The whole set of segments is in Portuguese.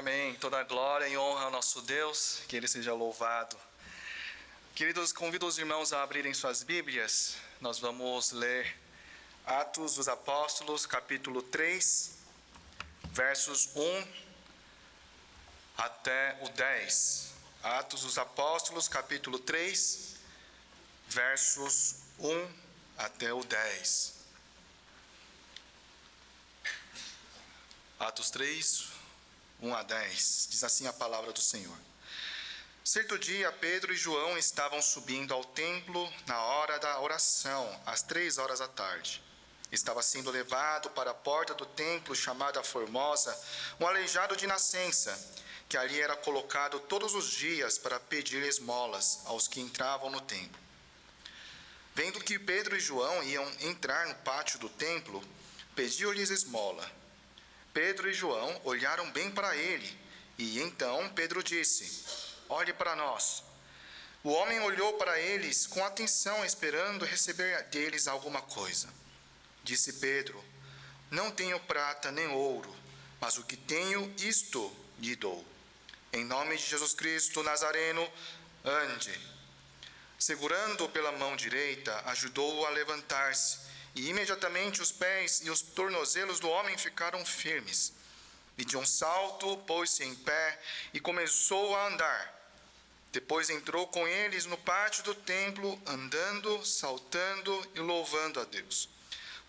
Amém. Toda glória e honra ao nosso Deus, que Ele seja louvado. Queridos, convido os irmãos a abrirem suas Bíblias. Nós vamos ler Atos dos Apóstolos, capítulo 3, versos 1 até o 10. Atos dos Apóstolos, capítulo 3, versos 1 até o 10. Atos 3, 1 a 10. Diz assim a palavra do Senhor. Certo dia, Pedro e João estavam subindo ao templo na hora da oração, às 3 horas da tarde. Estava sendo levado para a porta do templo, chamada Formosa, um aleijado de nascença, que ali era colocado todos os dias para pedir esmolas aos que entravam no templo. Vendo que Pedro e João iam entrar no pátio do templo, pediu-lhes esmola. Pedro e João olharam bem para ele, e então Pedro disse: "Olhe para nós." O homem olhou para eles com atenção, esperando receber deles alguma coisa. Disse Pedro: "Não tenho prata nem ouro, mas o que tenho, isto lhe dou. Em nome de Jesus Cristo Nazareno, ande." Segurando-o pela mão direita, ajudou-o a levantar-se, e imediatamente os pés e os tornozelos do homem ficaram firmes. E de um salto pôs-se em pé e começou a andar. Depois entrou com eles no pátio do templo, andando, saltando e louvando a Deus.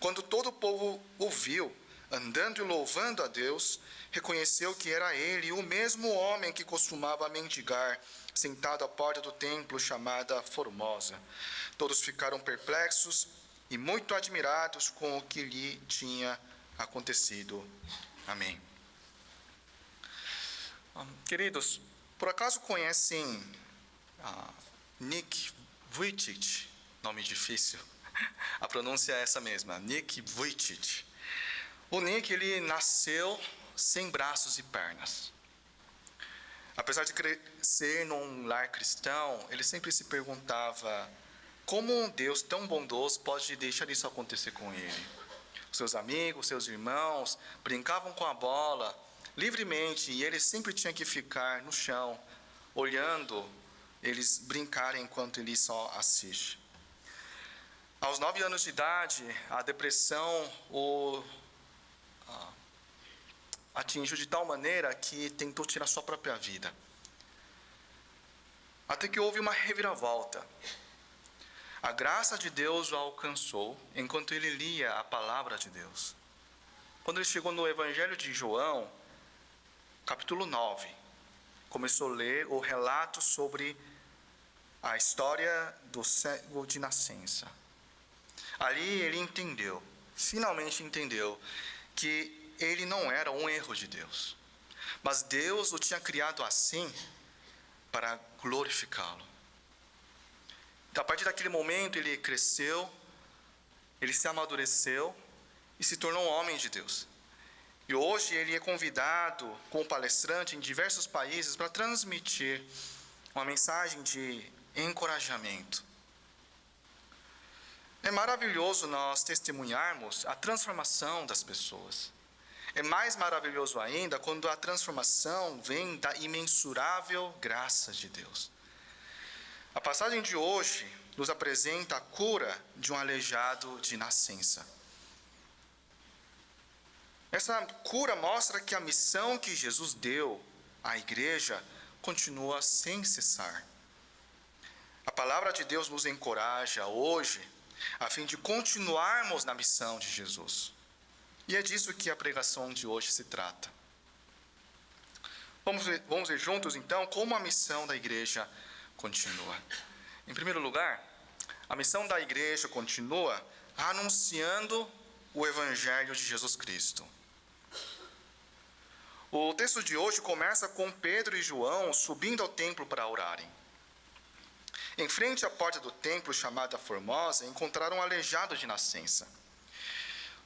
Quando todo o povo o viu, andando e louvando a Deus, reconheceu que era ele o mesmo homem que costumava mendigar, sentado à porta do templo chamada Formosa. Todos ficaram perplexos e muito admirados com o que lhe tinha acontecido. Amém. Queridos, por acaso conhecem Nick Vujicic? Nome difícil. A pronúncia é essa mesma, Nick Vujicic. O Nick, ele nasceu sem braços e pernas. Apesar de crescer num lar cristão, ele sempre se perguntava: como um Deus tão bondoso pode deixar isso acontecer com ele? Os seus amigos, seus irmãos, brincavam com a bola livremente e ele sempre tinha que ficar no chão, olhando eles brincarem enquanto ele só assiste. Aos 9 anos de idade, a depressão o atingiu de tal maneira que tentou tirar sua própria vida. Até que houve uma reviravolta. A graça de Deus o alcançou enquanto ele lia a palavra de Deus. Quando ele chegou no Evangelho de João, capítulo 9, começou a ler o relato sobre a história do cego de nascença. Ali ele entendeu, finalmente entendeu, que ele não era um erro de Deus, mas Deus o tinha criado assim para glorificá-lo. A partir daquele momento ele cresceu, ele se amadureceu e se tornou um homem de Deus. E hoje ele é convidado como palestrante em diversos países para transmitir uma mensagem de encorajamento. É maravilhoso nós testemunharmos a transformação das pessoas. É mais maravilhoso ainda quando a transformação vem da imensurável graça de Deus. A passagem de hoje nos apresenta a cura de um aleijado de nascença. Essa cura mostra que a missão que Jesus deu à igreja continua sem cessar. A palavra de Deus nos encoraja hoje a fim de continuarmos na missão de Jesus. E é disso que a pregação de hoje se trata. Vamos ver juntos então como a missão da igreja continua. Em primeiro lugar, a missão da igreja continua anunciando o Evangelho de Jesus Cristo. O texto de hoje começa com Pedro e João subindo ao templo para orarem. Em frente à porta do templo, chamada Formosa, encontraram um aleijado de nascença.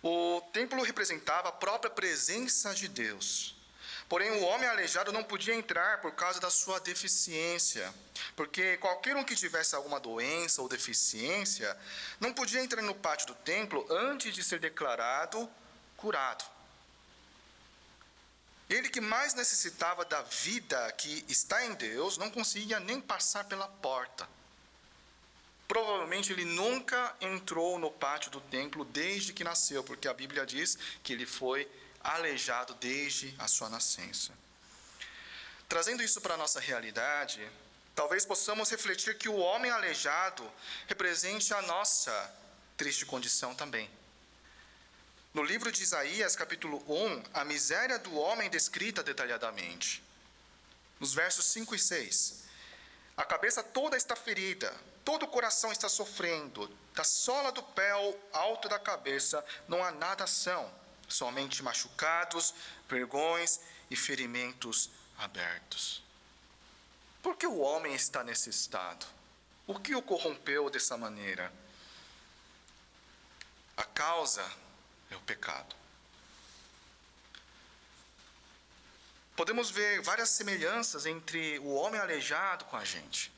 O templo representava a própria presença de Deus. Porém, o homem aleijado não podia entrar por causa da sua deficiência, porque qualquer um que tivesse alguma doença ou deficiência não podia entrar no pátio do templo antes de ser declarado curado. Ele que mais necessitava da vida que está em Deus, não conseguia nem passar pela porta. Provavelmente ele nunca entrou no pátio do templo desde que nasceu, porque a Bíblia diz que ele foi aleijado desde a sua nascença. Trazendo isso para a nossa realidade, talvez possamos refletir que o homem aleijado represente a nossa triste condição também. No livro de Isaías, capítulo 1, a miséria do homem é descrita detalhadamente. Nos versos 5 e 6. A cabeça toda está ferida, todo o coração está sofrendo. Da sola do pé ao alto da cabeça não há nada são, somente machucados, vergões e ferimentos abertos. Por que o homem está nesse estado? O que o corrompeu dessa maneira? A causa é o pecado. Podemos ver várias semelhanças entre o homem aleijado com a gente.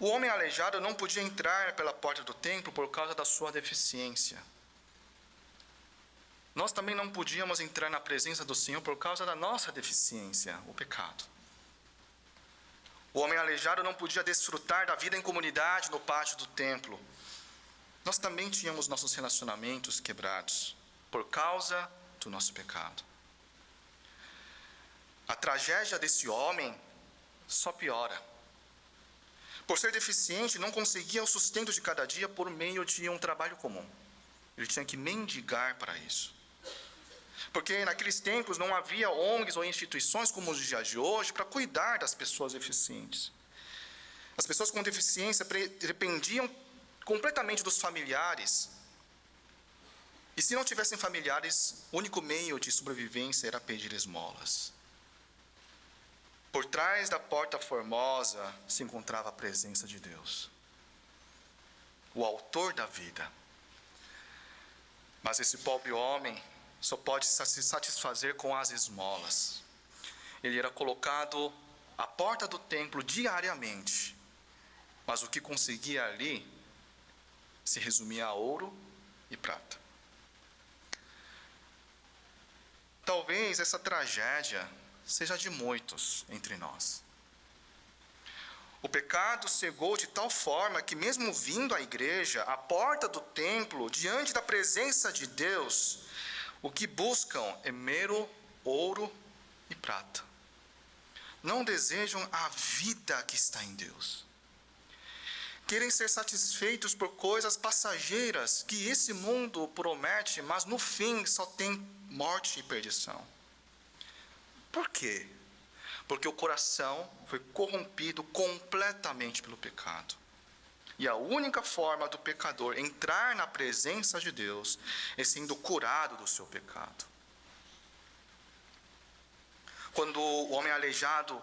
O homem aleijado não podia entrar pela porta do templo por causa da sua deficiência. Nós também não podíamos entrar na presença do Senhor por causa da nossa deficiência, o pecado. O homem aleijado não podia desfrutar da vida em comunidade no pátio do templo. Nós também tínhamos nossos relacionamentos quebrados por causa do nosso pecado. A tragédia desse homem só piora. Por ser deficiente, não conseguia o sustento de cada dia por meio de um trabalho comum. Ele tinha que mendigar para isso. Porque naqueles tempos não havia ONGs ou instituições como os dias de hoje para cuidar das pessoas deficientes. As pessoas com deficiência dependiam completamente dos familiares. E se não tivessem familiares, o único meio de sobrevivência era pedir esmolas. Por trás da porta formosa se encontrava a presença de Deus, o autor da vida. Mas esse pobre homem só pode se satisfazer com as esmolas. Ele era colocado à porta do templo diariamente, mas o que conseguia ali se resumia a ouro e prata. Talvez essa tragédia seja de muitos entre nós. O pecado cegou de tal forma que, mesmo vindo à igreja, à porta do templo, diante da presença de Deus, o que buscam é mero ouro e prata. Não desejam a vida que está em Deus. Querem ser satisfeitos por coisas passageiras que esse mundo promete, mas no fim só tem morte e perdição. Por quê? Porque o coração foi corrompido completamente pelo pecado. E a única forma do pecador entrar na presença de Deus é sendo curado do seu pecado. Quando o homem aleijado,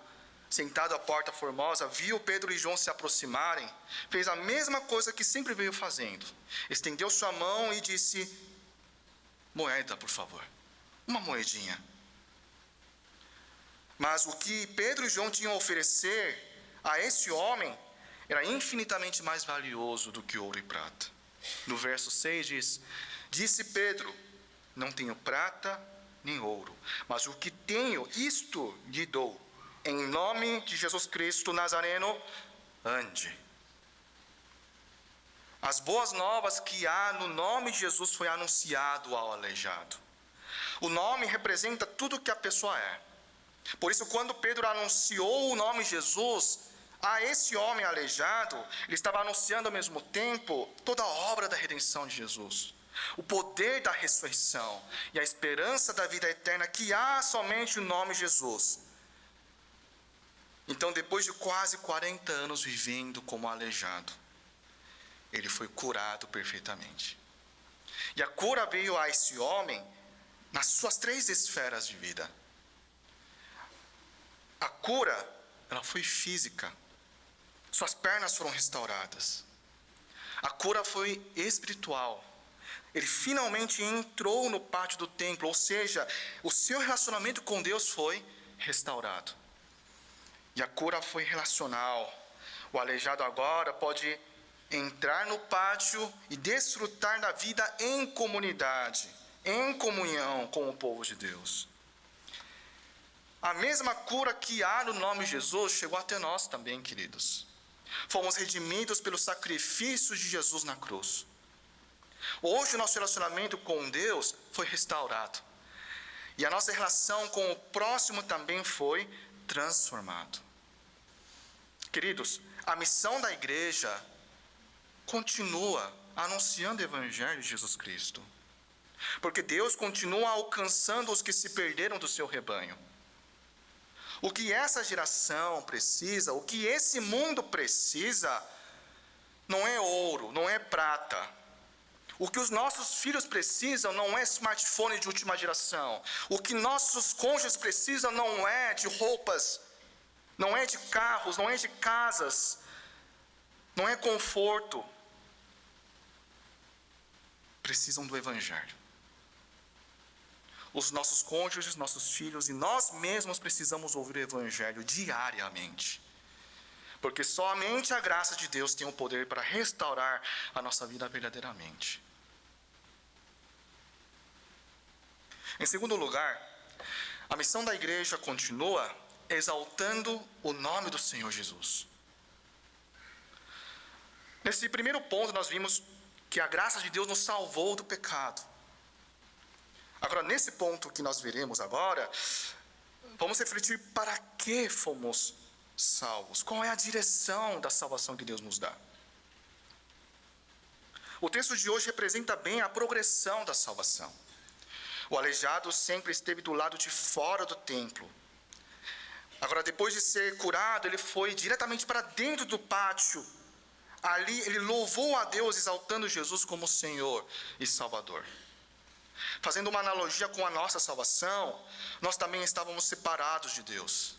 sentado à porta formosa, viu Pedro e João se aproximarem, fez a mesma coisa que sempre veio fazendo. Estendeu sua mão e disse: moeda, por favor, uma moedinha. Mas o que Pedro e João tinham a oferecer a esse homem era infinitamente mais valioso do que ouro e prata. No verso 6 diz: disse Pedro, não tenho prata nem ouro, mas o que tenho, isto lhe dou. Em nome de Jesus Cristo Nazareno, ande. As boas novas que há no nome de Jesus foi anunciado ao aleijado. O nome representa tudo o que a pessoa é. Por isso, quando Pedro anunciou o nome de Jesus a esse homem aleijado, ele estava anunciando ao mesmo tempo toda a obra da redenção de Jesus, o poder da ressurreição e a esperança da vida eterna que há somente no nome de Jesus. Então, depois de quase 40 anos vivendo como aleijado, ele foi curado perfeitamente. E a cura veio a esse homem nas suas 3 esferas de vida. A cura, ela foi física. Suas pernas foram restauradas. A cura foi espiritual. Ele finalmente entrou no pátio do templo, ou seja, o seu relacionamento com Deus foi restaurado. E a cura foi relacional. O aleijado agora pode entrar no pátio e desfrutar da vida em comunidade, em comunhão com o povo de Deus. A mesma cura que há no nome de Jesus chegou até nós também, queridos. Fomos redimidos pelo sacrifício de Jesus na cruz. Hoje o nosso relacionamento com Deus foi restaurado. E a nossa relação com o próximo também foi transformado. Queridos, a missão da igreja continua anunciando o Evangelho de Jesus Cristo. Porque Deus continua alcançando os que se perderam do seu rebanho. O que essa geração precisa, o que esse mundo precisa, não é ouro, não é prata. O que os nossos filhos precisam não é smartphone de última geração. O que nossos cônjuges precisam não é de roupas, não é de carros, não é de casas, não é conforto. Precisam do Evangelho. Os nossos cônjuges, nossos filhos e nós mesmos precisamos ouvir o Evangelho diariamente. Porque somente a graça de Deus tem o poder para restaurar a nossa vida verdadeiramente. Em segundo lugar, a missão da igreja continua exaltando o nome do Senhor Jesus. Nesse primeiro ponto nós vimos que a graça de Deus nos salvou do pecado. Agora, nesse ponto que nós veremos agora, vamos refletir para que fomos salvos. Qual é a direção da salvação que Deus nos dá? O texto de hoje representa bem a progressão da salvação. O aleijado sempre esteve do lado de fora do templo. Agora, depois de ser curado, ele foi diretamente para dentro do pátio. Ali, ele louvou a Deus, exaltando Jesus como Senhor e Salvador. Fazendo uma analogia com a nossa salvação, nós também estávamos separados de Deus.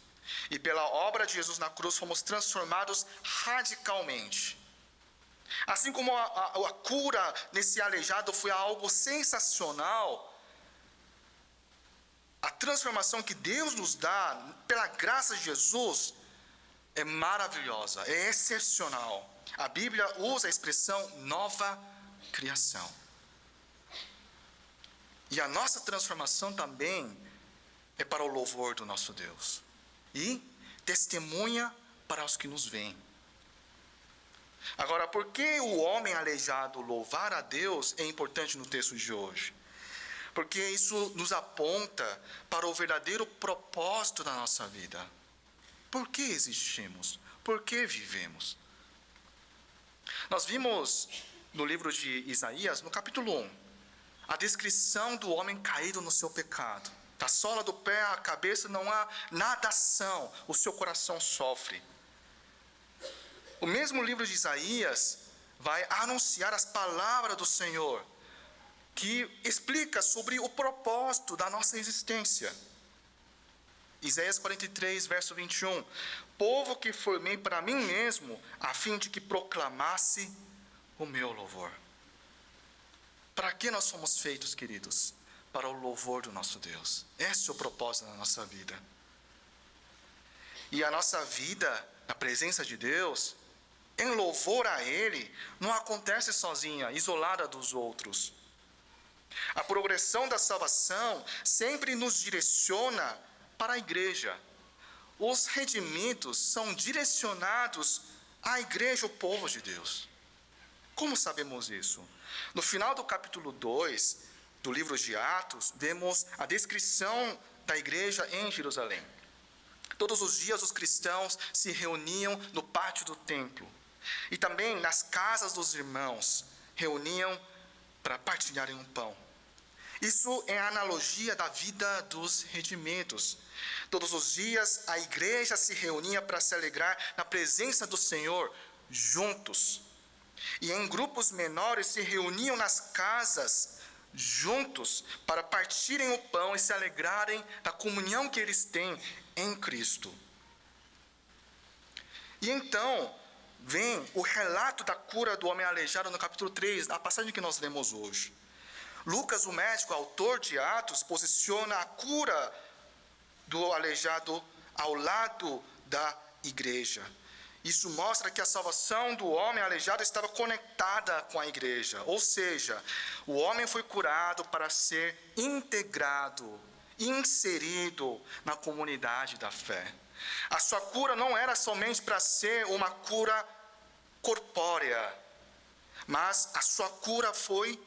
E pela obra de Jesus na cruz, fomos transformados radicalmente. Assim como a cura nesse aleijado foi algo sensacional, a transformação que Deus nos dá, pela graça de Jesus, é maravilhosa, é excepcional. A Bíblia usa a expressão nova criação. E a nossa transformação também é para o louvor do nosso Deus. E testemunha para os que nos veem. Agora, por que o homem aleijado louvar a Deus é importante no texto de hoje? Porque isso nos aponta para o verdadeiro propósito da nossa vida. Por que existimos? Por que vivemos? Nós vimos no livro de Isaías, no capítulo 1, a descrição do homem caído no seu pecado. Da sola do pé à cabeça não há nadação, o seu coração sofre. O mesmo livro de Isaías vai anunciar as palavras do Senhor, que explica sobre o propósito da nossa existência. Isaías 43, verso 21. Povo que formei para mim mesmo, a fim de que proclamasse o meu louvor. Para que nós fomos feitos, queridos? Para o louvor do nosso Deus. Esse é o propósito da nossa vida. E a nossa vida, na presença de Deus, em louvor a Ele, não acontece sozinha, isolada dos outros. A progressão da salvação sempre nos direciona para a igreja. Os redimidos são direcionados à igreja, o povo de Deus. Como sabemos isso? No final do capítulo 2 do livro de Atos, vemos a descrição da igreja em Jerusalém. Todos os dias os cristãos se reuniam no pátio do templo. E também nas casas dos irmãos, reuniam para partilharem um pão. Isso é a analogia da vida dos redimidos. Todos os dias a igreja se reunia para se alegrar na presença do Senhor, juntos. E em grupos menores se reuniam nas casas, juntos, para partirem o pão e se alegrarem da comunhão que eles têm em Cristo. E então, vem o relato da cura do homem aleijado no capítulo 3, a passagem que nós lemos hoje. Lucas, o médico, autor de Atos, posiciona a cura do aleijado ao lado da igreja. Isso mostra que a salvação do homem aleijado estava conectada com a igreja. Ou seja, o homem foi curado para ser integrado, inserido na comunidade da fé. A sua cura não era somente para ser uma cura corpórea, mas a sua cura foi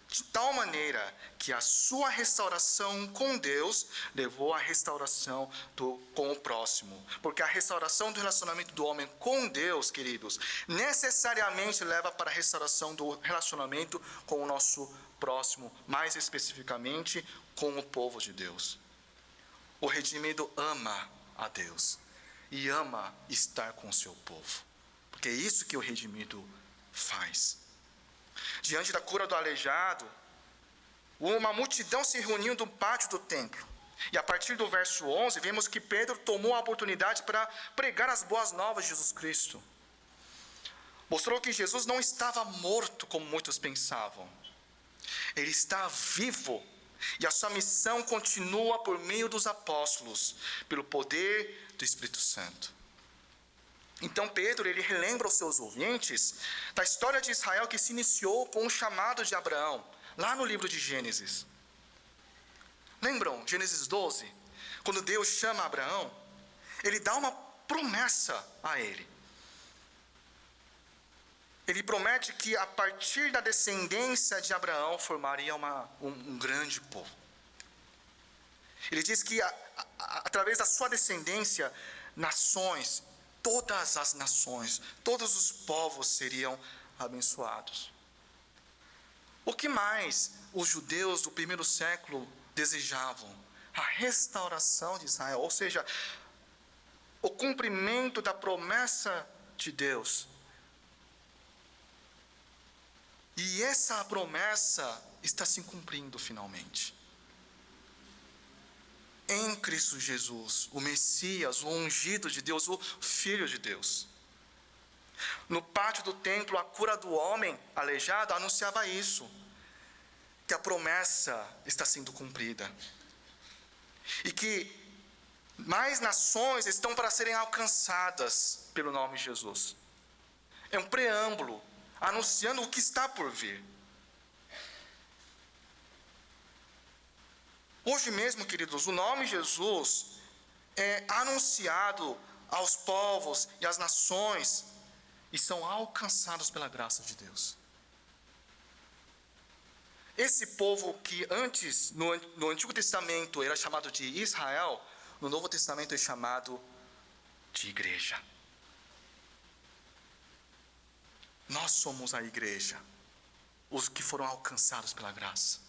de tal maneira que a sua restauração com Deus levou à restauração com o próximo. Porque a restauração do relacionamento do homem com Deus, queridos, necessariamente leva para a restauração do relacionamento com o nosso próximo, mais especificamente com o povo de Deus. O redimido ama a Deus e ama estar com o seu povo, porque é isso que o redimido faz. Diante da cura do aleijado, uma multidão se reuniu no pátio do templo. E a partir do verso 11, vemos que Pedro tomou a oportunidade para pregar as boas novas de Jesus Cristo. Mostrou que Jesus não estava morto, como muitos pensavam. Ele está vivo. E a sua missão continua por meio dos apóstolos, pelo poder do Espírito Santo. Então Pedro, ele relembra aos seus ouvintes da história de Israel que se iniciou com o chamado de Abraão, lá no livro de Gênesis. Lembram, Gênesis 12? Quando Deus chama Abraão, ele dá uma promessa a ele. Ele promete que a partir da descendência de Abraão formaria um grande povo. Ele diz que através da sua descendência, nações, todas as nações, todos os povos seriam abençoados. O que mais os judeus do primeiro século desejavam? A restauração de Israel, ou seja, o cumprimento da promessa de Deus. E essa promessa está se cumprindo finalmente. Em Cristo Jesus, o Messias, o ungido de Deus, o Filho de Deus. No pátio do templo, a cura do homem aleijado anunciava isso, que a promessa está sendo cumprida. E que mais nações estão para serem alcançadas pelo nome de Jesus. É um preâmbulo, anunciando o que está por vir. Hoje mesmo, queridos, o nome Jesus é anunciado aos povos e às nações e são alcançados pela graça de Deus. Esse povo que antes, no Antigo Testamento, era chamado de Israel, no Novo Testamento é chamado de igreja. Nós somos a igreja, os que foram alcançados pela graça,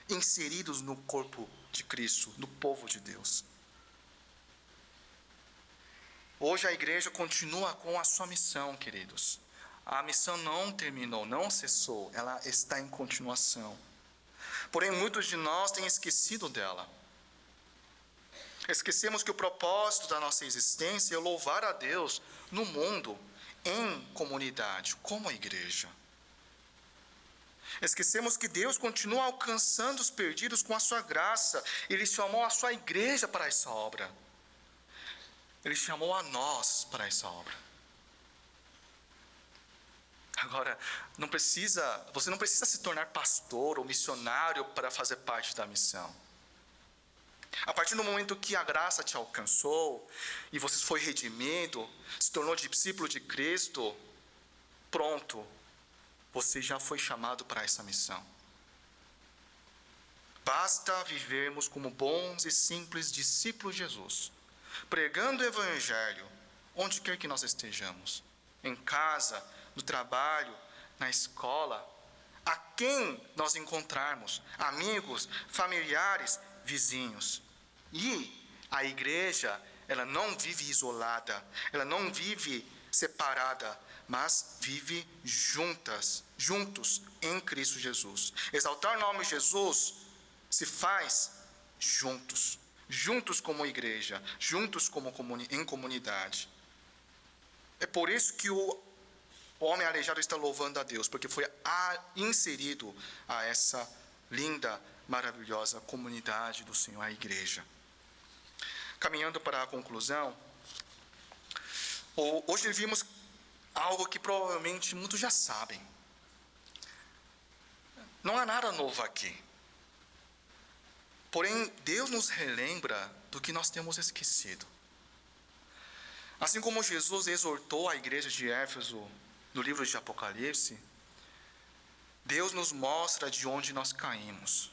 inseridos no corpo de Cristo, no povo de Deus. Hoje a igreja continua com a sua missão, queridos. A missão não terminou, não cessou, ela está em continuação. Porém, muitos de nós têm esquecido dela. Esquecemos que o propósito da nossa existência é louvar a Deus no mundo, em comunidade, como a igreja. Esquecemos que Deus continua alcançando os perdidos com a sua graça. Ele chamou a sua igreja para essa obra. Ele chamou a nós para essa obra. Agora, você não precisa se tornar pastor ou missionário para fazer parte da missão. A partir do momento que a graça te alcançou e você foi redimido, se tornou discípulo de Cristo, pronto, você já foi chamado para essa missão. Basta vivermos como bons e simples discípulos de Jesus, pregando o Evangelho, onde quer que nós estejamos, em casa, no trabalho, na escola, a quem nós encontrarmos, amigos, familiares, vizinhos. E a igreja, ela não vive isolada, ela não vive separada, mas vive juntos em Cristo Jesus. Exaltar o nome de Jesus se faz juntos como igreja, juntos em comunidade. É por isso que o homem aleijado está louvando a Deus, porque foi inserido a essa linda, maravilhosa comunidade do Senhor, a igreja. Caminhando para a conclusão, Hoje vimos algo que provavelmente muitos já sabem. Não há nada novo aqui. Porém, Deus nos relembra do que nós temos esquecido. Assim como Jesus exortou a igreja de Éfeso no livro de Apocalipse, Deus nos mostra de onde nós caímos.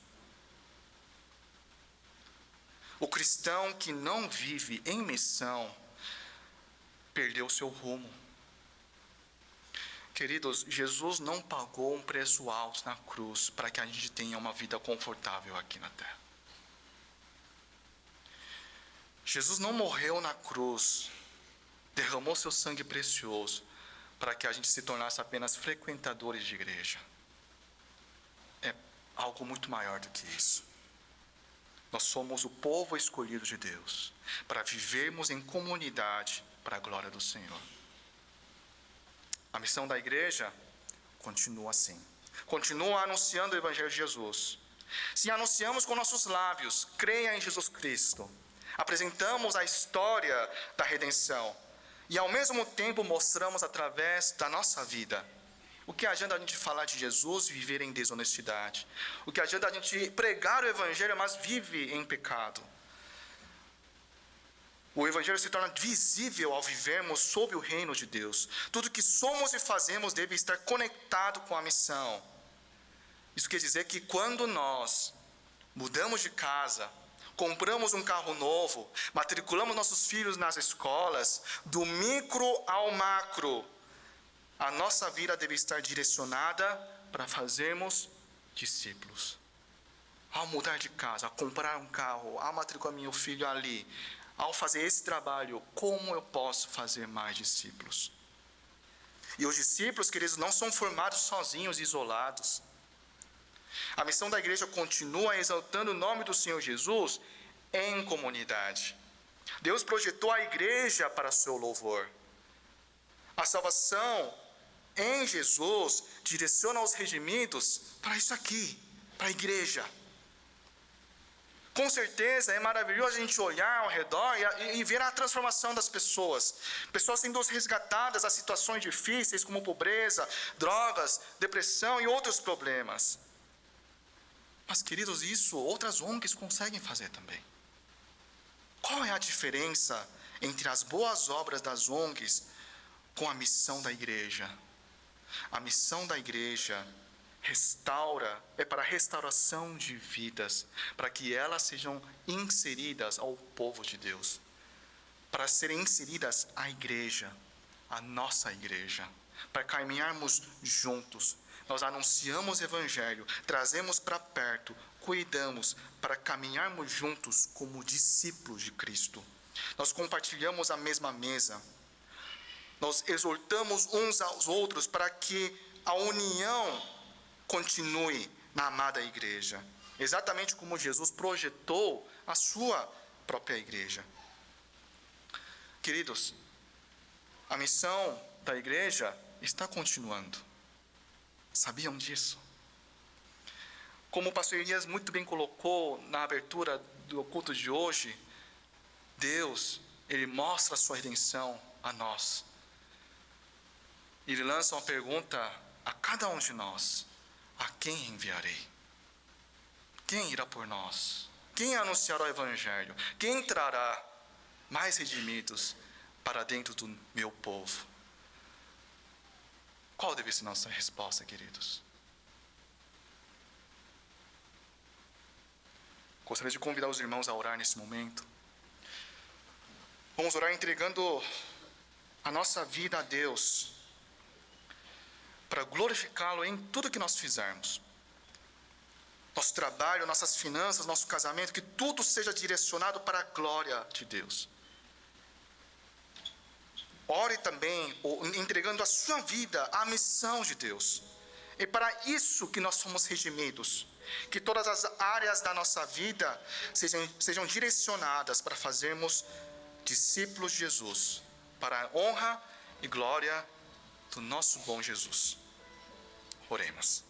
O cristão que não vive em missão perdeu seu rumo. Queridos, Jesus não pagou um preço alto na cruz para que a gente tenha uma vida confortável aqui na terra. Jesus não morreu na cruz, derramou seu sangue precioso para que a gente se tornasse apenas frequentadores de igreja. É algo muito maior do que isso. Nós somos o povo escolhido de Deus para vivermos em comunidade para a glória do Senhor. A missão da igreja continua assim. Continua anunciando o Evangelho de Jesus. Se anunciamos com nossos lábios, creia em Jesus Cristo, apresentamos a história da redenção e ao mesmo tempo mostramos através da nossa vida. O que adianta a gente falar de Jesus e viver em desonestidade? O que adianta a gente pregar o Evangelho, mas vive em pecado? O Evangelho se torna visível ao vivermos sob o reino de Deus. Tudo que somos e fazemos deve estar conectado com a missão. Isso quer dizer que quando nós mudamos de casa, compramos um carro novo, matriculamos nossos filhos nas escolas, do micro ao macro, a nossa vida deve estar direcionada para fazermos discípulos. Ao mudar de casa, ao comprar um carro, ao matricular meu filho ali, ao fazer esse trabalho, como eu posso fazer mais discípulos? E os discípulos, queridos, não são formados sozinhos, isolados. A missão da igreja continua exaltando o nome do Senhor Jesus em comunidade. Deus projetou a igreja para seu louvor. A salvação em Jesus direciona os redimidos para isso aqui, para a igreja. Com certeza é maravilhoso a gente olhar ao redor e ver a transformação das pessoas. Pessoas sendo resgatadas a situações difíceis como pobreza, drogas, depressão e outros problemas. Mas, queridos, isso outras ONGs conseguem fazer também. Qual é a diferença entre as boas obras das ONGs com a missão da igreja? A missão da igreja é para a restauração de vidas, para que elas sejam inseridas ao povo de Deus, para serem inseridas à igreja, a nossa igreja, para caminharmos juntos. Nós anunciamos o Evangelho, trazemos para perto, cuidamos para caminharmos juntos como discípulos de Cristo. Nós compartilhamos a mesma mesa, nós exortamos uns aos outros para que a união continue na amada igreja, exatamente como Jesus projetou a sua própria igreja. Queridos, a missão da igreja está continuando. Sabiam disso? Como o pastor Elias muito bem colocou na abertura do culto de hoje, Deus, Ele mostra a sua redenção a nós. Ele lança uma pergunta a cada um de nós: a quem enviarei? Quem irá por nós? Quem anunciará o Evangelho? Quem trará mais redimidos para dentro do meu povo? Qual deve ser nossa resposta, queridos? Gostaria de convidar os irmãos a orar nesse momento. Vamos orar entregando a nossa vida a Deus, para glorificá-lo em tudo que nós fizermos. Nosso trabalho, nossas finanças, nosso casamento, que tudo seja direcionado para a glória de Deus. Ore também, entregando a sua vida à missão de Deus. É para isso que nós somos redimidos. Que todas as áreas da nossa vida sejam direcionadas para fazermos discípulos de Jesus, para a honra e glória do nosso bom Jesus. Oremos.